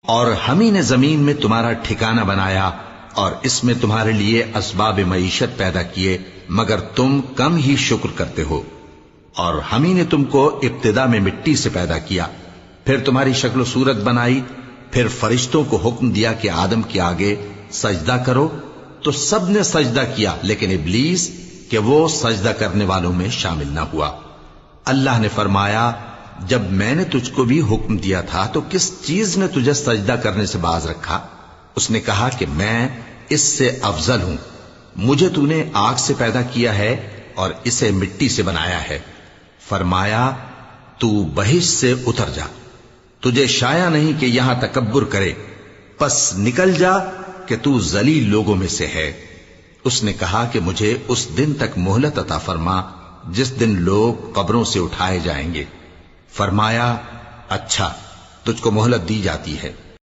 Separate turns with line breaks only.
اور ہم ہی نے زمین میں تمہارا ٹھکانہ بنایا اور اس میں تمہارے لیے اسباب معیشت پیدا کیے، مگر تم کم ہی شکر کرتے ہو۔ اور ہم ہی نے تم کو ابتدا میں مٹی سے پیدا کیا، پھر تمہاری شکل و صورت بنائی، پھر فرشتوں کو حکم دیا کہ آدم کے آگے سجدہ کرو، تو سب نے سجدہ کیا لیکن ابلیس کہ وہ سجدہ کرنے والوں میں شامل نہ ہوا۔ اللہ نے فرمایا، جب میں نے تجھ کو بھی حکم دیا تھا تو کس چیز نے تجھے سجدہ کرنے سے باز رکھا؟ اس نے کہا کہ میں اس سے افضل ہوں، مجھے تو نے آگ سے پیدا کیا ہے اور اسے مٹی سے بنایا ہے۔ فرمایا، تو بہشت سے اتر جا، تجھے شایع نہیں کہ یہاں تکبر کرے، پس نکل جا کہ تو ذلیل لوگوں میں سے ہے۔ اس نے کہا کہ مجھے اس دن تک مہلت عطا فرما جس دن لوگ قبروں سے اٹھائے جائیں گے۔ فرمایا، اچھا، تجھ کو مہلت دی جاتی ہے۔